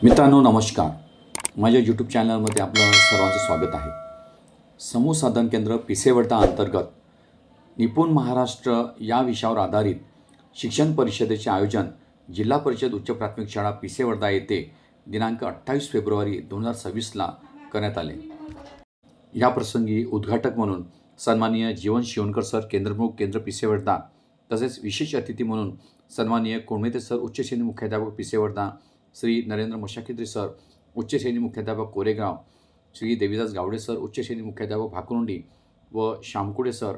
मित्रांनो नमस्कार. माझ्या यूट्यूब चॅनलमध्ये आपलं सर्वांचं स्वागत आहे. समूह साधन केंद्र पिसेवडा अंतर्गत निपुण महाराष्ट्र या विषयावर आधारित शिक्षण परिषदेचे आयोजन जिल्हा परिषद उच्च प्राथमिक शाळा पिसेवडा येथे दिनांक 28 फेब्रुवारी 2026ला करण्यात आले. या प्रसंगी उद्घाटक म्हणून सन्माननीय जीवन शिवणकर सर, केंद्रप्रमुख केंद्र पिसेवडा, तसेच विशेष अतिथी म्हणून सन्माननीय कोळमेते सर, उच्च श्रेणी मुख्याध्यापक पिसेवडा, श्री नरेंद्र मशाकित्री सर, उच्च श्रेणी मुख्याध्यापक कोरेगाव, श्री देवीदास गावडे सर, उच्च श्रेणी मुख्याध्यापक भाकुर्डी व श्यामकुडे सर,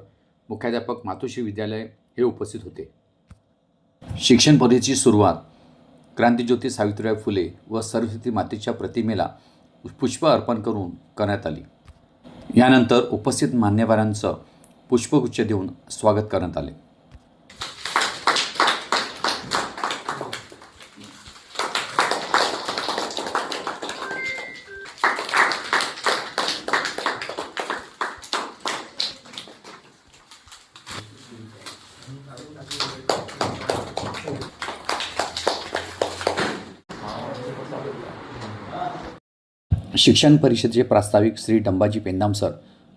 मुख्याध्यापक मातोश्री विद्यालय हे उपस्थित होते. शिक्षण परिषदेची सुरुवात क्रांतिज्योती सावित्रीबाई फुले व सरस्वती मातेच्या प्रतिमेला पुष्प अर्पण करून करण्यात आली. यानंतर उपस्थित मान्यवरांचं पुष्पगुच्छ देऊन स्वागत करण्यात आले. शिक्षण परिषदेचे प्रास्ताविक श्री डंबाजी पेंदाम सर,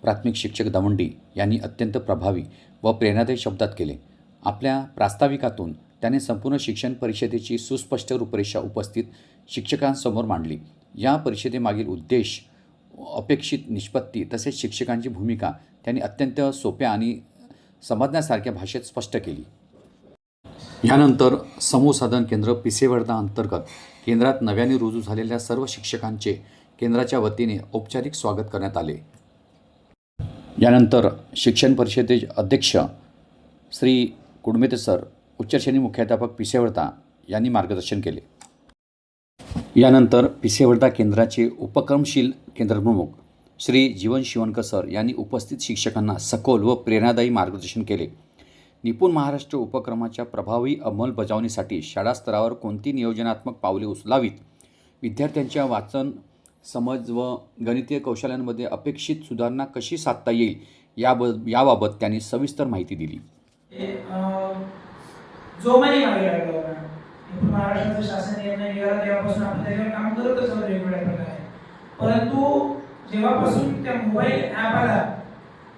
प्राथमिक शिक्षक दवंडी यांनी अत्यंत प्रभावी व प्रेरणादायी शब्दात केले. आपल्या प्रास्ताविकातून त्याने संपूर्ण शिक्षण परिषदेची सुस्पष्ट रूपरेषा उपस्थित शिक्षकांसमोर मांडली. या परिषदेमागील उद्देश, अपेक्षित निष्पत्ती तसेच शिक्षकांची भूमिका त्यांनी अत्यंत सोप्या आणि समजण्यासारख्या भाषेत स्पष्ट केली. यानंतर समूह साधन केंद्र पिसेवडा अंतर्गत केंद्रात नव्याने रुजू झालेल्या सर्व शिक्षकांचे केंद्राच्या वतीने औपचारिक स्वागत करण्यात आले. यानंतर शिक्षण परिषदेचे अध्यक्ष श्री कोळमेते सर, उच्च श्रेणी मुख्याध्यापक पिसेवडा यांनी मार्गदर्शन केले. यानंतर पिसेवडा केंद्राचे उपक्रमशील केंद्रप्रमुख श्री जीवन शिवणकर सर यांनी उपस्थित शिक्षकांना सखोल व प्रेरणादायी मार्गदर्शन केले. निपुण महाराष्ट्र उपक्रमाच्या प्रभावी अंमलबजावणीसाठी शाळा स्तरावर कोणती नियोजनात्मक पावले उचलावीत, विद्यार्थ्यांच्या वाचन, समज व गणितीय कौशल्यांमध्ये अपेक्षित सुधारणा कशी साधता येईल याबाबत त्यांनी सविस्तर माहिती दिली. जोमाने मागे लागला होता. महाराष्ट्राचं शासन निर्णय निघाला तेव्हापासून आपण त्याच्यावर काम करतच आहोत वेगवेगळ्या प्रकारे. परंतु जेव्हापासून त्या मोबाईल ॲप आला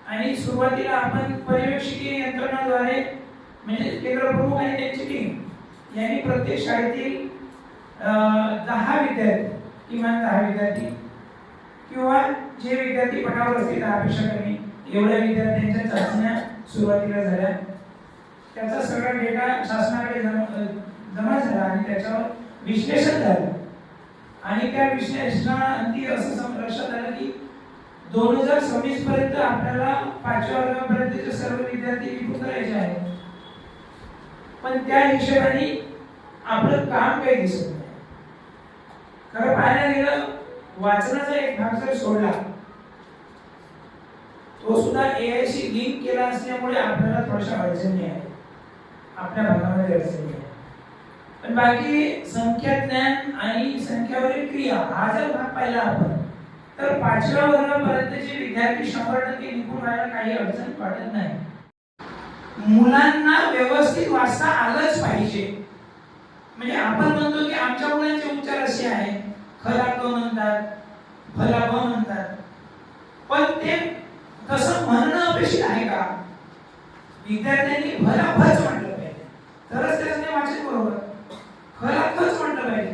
आणि सुरुवातीला आपण पर्यवेक्षकीय यंत्रणाद्वारे म्हणजे केंद्रप्रमुख आणि त्यांची टीम यांनी प्रत्येक शाळेतील 10 विद्यार्थी, किमान 10 विद्यार्थी किंवा जे विद्यार्थी पटावर असतील 10 पेक्षा कमी एवढ्या विद्यार्थ्यांच्या चाचण्या सुरुवातीला झाल्या. त्याचा सगळा डेटा शासनाकडे जमा झाला आणि त्याच्यावर विश्लेषण झालं आणि त्या विश्लेषणाअंती असं लक्षात आलं की 2026 पर्यंत आपल्याला 5व्या वर्गापर्यंतचे सर्व विद्यार्थी निपुण करायचे आहेत. पण त्या हिशोबाने आपलं काम काही दिसत नाही. खरं पाहायला गेलं, वाचनाचा एक भाग जर सोडला तो सुद्धा AI शी लिंक केला असल्यामुळे आपल्याला थोड्याशा अडचणी आहेत, आपल्या भागामध्ये अडचणी आहेत. पण बाकी संख्याज्ञान आणि संख्यावरील क्रिया हा जर भाग पाहिला आपण तर 5व्या वर्गापर्यंतचे विद्यार्थी 100% निपुण व्हायला काही अडचण वाटत नाही. मुलांना व्यवस्थित वाचता आलंच पाहिजे. म्हणजे आपण म्हणतो की आमच्या मुलांचे उच्चार असे आहेत, खला क म्हणतात, फला ब म्हणतात, पण ते तसं म्हणणं अपेक्षित आहे का? विद्यार्थ्यांनी भला भच म्हटलं पाहिजे तरच त्याचं वाचन बरोबर. खला खच म्हटलं पाहिजे.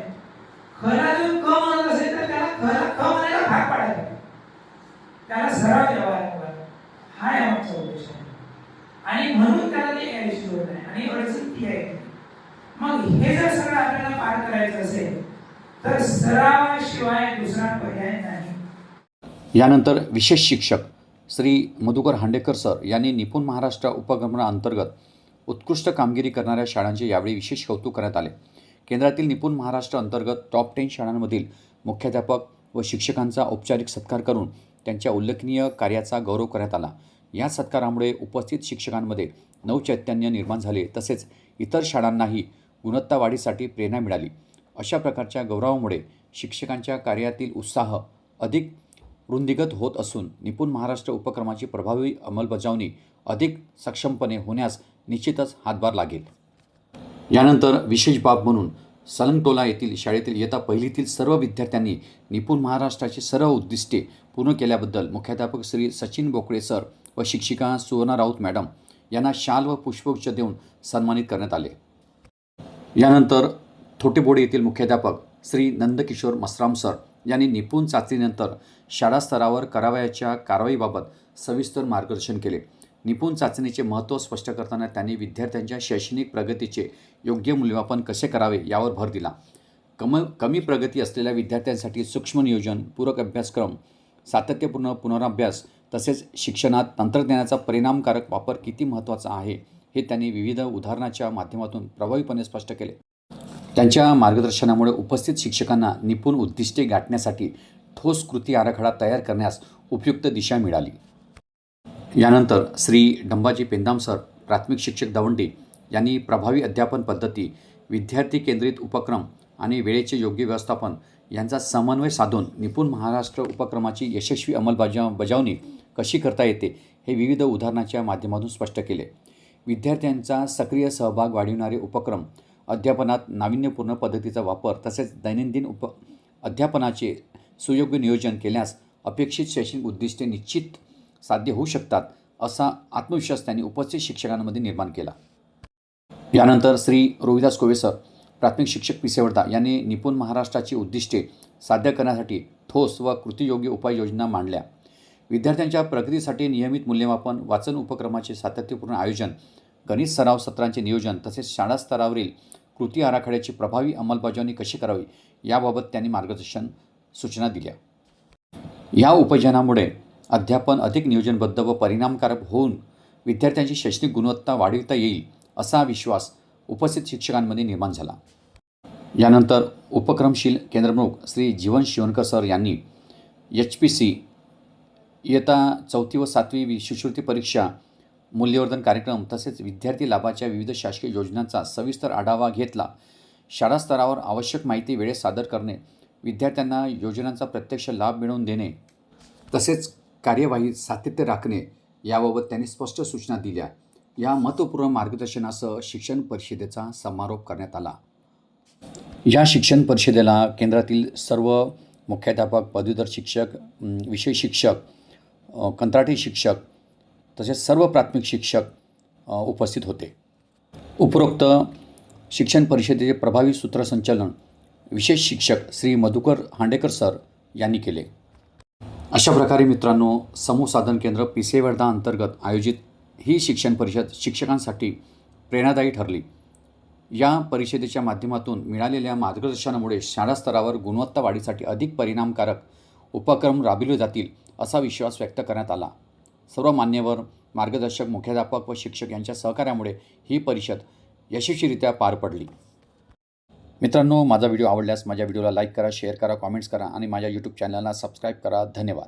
खला जर क म्हणत असेल तर त्याला खला क म्हणायला भाग पाडायला, त्याला सराव द्यावा लागला. हा आमचा उद्देश आहे आणि म्हणून त्याला ते यायची जोड आहे आणि अडचण ती आहे. मग हे जर सगळं आपल्याला पार करायचं असेल तर सरावाशिवाय दुसरा पर्याय नाही. यानंतर विशेष शिक्षक श्री मधुकर हांडेकर सर यांनी निपुण महाराष्ट्र उपक्रमाअंतर्गत उत्कृष्ट कामगिरी करणाऱ्या शाळांचे यावेळी विशेष कौतुक करण्यात आले. केंद्रातील निपुण महाराष्ट्र अंतर्गत टॉप 10 शाळांमधील मुख्याध्यापक व शिक्षकांचा औपचारिक सत्कार करून त्यांच्या उल्लेखनीय कार्याचा गौरव करण्यात आला. या सत्कारामुळे उपस्थित शिक्षकांमध्ये नवचैतन्य निर्माण झाले, तसेच इतर शाळांनाही गुणवत्ता वाढीसाठी प्रेरणा मिळाली. अशा प्रकारच्या गौरवामुळे शिक्षकांच्या कार्यातील उत्साह अधिक वृद्धिंगत होत असून निपुण महाराष्ट्र उपक्रमाची प्रभावी अंमलबजावणी अधिक सक्षमपणे होण्यास निश्चितच हातभार लागेल. यानंतर विशेष बाब म्हणून सलंगटोला येथील शाळेतील इयत्ता पहिलीतील सर्व विद्यार्थ्यांनी निपुण महाराष्ट्राची सर्व उद्दिष्टे पूर्ण केल्याबद्दल मुख्याध्यापक श्री सचिन बोकळे सर व शिक्षिका सुवर्णा राऊत मॅडम यांना शाल व पुष्पगुच्छ देऊन सन्मानित करण्यात आले. यानंतर थोटेबोडे येथील मुख्याध्यापक श्री नंदकिशोर मसराम सर यांनी निपुण चाचणीनंतर शाळा स्तरावर करावयाच्या कारवाईबाबत सविस्तर मार्गदर्शन केले. निपुण चाचणीचे महत्त्व स्पष्ट करताना त्यांनी विद्यार्थ्यांच्या शैक्षणिक प्रगतीचे योग्य मूल्यमापन कसे करावे यावर भर दिला. कमी प्रगती असलेल्या विद्यार्थ्यांसाठी सूक्ष्म नियोजन, पूरक अभ्यासक्रम, सातत्यपूर्ण पुनराभ्यास तसेच शिक्षणात तंत्रज्ञानाचा परिणामकारक वापर किती महत्त्वाचा आहे हे त्यांनी विविध उदाहरणाच्या माध्यमातून प्रभावीपणे स्पष्ट केले. त्यांच्या मार्गदर्शनामुळे उपस्थित शिक्षकांना निपुण उद्दिष्टे गाठण्यासाठी ठोस कृती आराखडा तयार करण्यास उपयुक्त दिशा मिळाली. यानंतर श्री डंबाजी पेंदाम सर, प्राथमिक शिक्षक दवंडी यांनी प्रभावी अध्यापन पद्धती, विद्यार्थी केंद्रित उपक्रम आणि वेळेचे योग्य व्यवस्थापन यांचा समन्वय साधून निपुण महाराष्ट्र उपक्रमाची यशस्वी अंमलबजावणी कशी करता येते हे विविध उदाहरणाच्या माध्यमातून स्पष्ट केले. विद्यार्थ्यांचा सक्रिय सहभाग वाढविणारे उपक्रम, अध्यापनात नाविन्यपूर्ण पद्धतीचा वापर तसेच दैनंदिन अध्यापनाचे सुयोग्य नियोजन केल्यास अपेक्षित शैक्षणिक उद्दिष्टे निश्चित साध्य होऊ शकतात असा आत्मविश्वास त्यांनी उपस्थित शिक्षकांमध्ये निर्माण केला. यानंतर श्री रोहिदास कोवे सर, प्राथमिक शिक्षक पिसेवर्धा यांनी निपुण महाराष्ट्राची उद्दिष्टे साध्य करण्यासाठी ठोस व कृतीयोग्य उपाययोजना मांडल्या. विद्यार्थ्यांच्या प्रगतीसाठी नियमित मूल्यमापन, वाचन उपक्रमाचे सातत्यपूर्ण आयोजन, गणित सराव सत्रांचे नियोजन तसेच शाळा स्तरावरील कृती आराखड्याची प्रभावी अंमलबजावणी कशी करावी याबाबत त्यांनी मार्गदर्शन सूचना दिल्या. या उपयोजनामुळे अध्यापन अधिक नियोजनबद्ध व परिणामकारक होऊन विद्यार्थ्यांची शैक्षणिक गुणवत्ता वाढविता येईल असा विश्वास उपस्थित शिक्षकांमध्ये निर्माण झाला. यानंतर उपक्रमशील केंद्रप्रमुख श्री जीवन शिवणकर सर यांनी HPC इयत्ता 4वी व 7वी शिष्यवृत्ती परीक्षा, मूल्यवर्धन कार्यक्रम तसेच विद्यार्थी लाभाच्या विविध शासकीय योजनांचा सविस्तर आढावा घेतला. शाळा स्तरावर आवश्यक माहिती वेळेत सादर करणे, विद्यार्थ्यांना योजनांचा प्रत्यक्ष लाभ मिळवून देणे तसेच कार्यवाहीत सातत्य राखणे याबाबत त्यांनी स्पष्ट सूचना दिल्या. या महत्त्वपूर्ण मार्गदर्शनासह शिक्षण परिषदेचा समारोप करण्यात आला. या शिक्षण परिषदेला केंद्रातील सर्व मुख्याध्यापक, पदवीधर शिक्षक, विषय शिक्षक, कंत्राटी शिक्षक तसेच सर्व प्राथमिक शिक्षक उपस्थित होते. उपरोक्त शिक्षण परिषदेचे प्रभावी सूत्रसंचालन विशेष शिक्षक श्री मधुकर हांडेकर सर यांनी केले. अशा प्रकारे मित्रांनो, समूह साधन केंद्र पिसेवर्धा अंतर्गत आयोजित ही शिक्षण परिषद शिक्षकांसाठी प्रेरणादायी ठरली. या परिषदेच्या माध्यमातून मिळालेल्या मार्गदर्शनामुळे शाळा स्तरावर गुणवत्ता वाढीसाठी अधिक परिणामकारक उपक्रम राबविले जातील असा विश्वास व्यक्त करण्यात आला. सर्व मान्यवर, मार्गदर्शक, मुख्याध्यापक व शिक्षक यांच्या सहकार्यामुळे ही परिषद यशस्वीरित्या पार पडली. मित्रांनो, माझा व्हिडिओ आवडल्यास माझ्या व्हिडिओला लाईक करा, शेअर करा, कॉमेंट्स करा आणि माझ्या यूट्यूब चॅनलला सबस्क्राईब करा. धन्यवाद.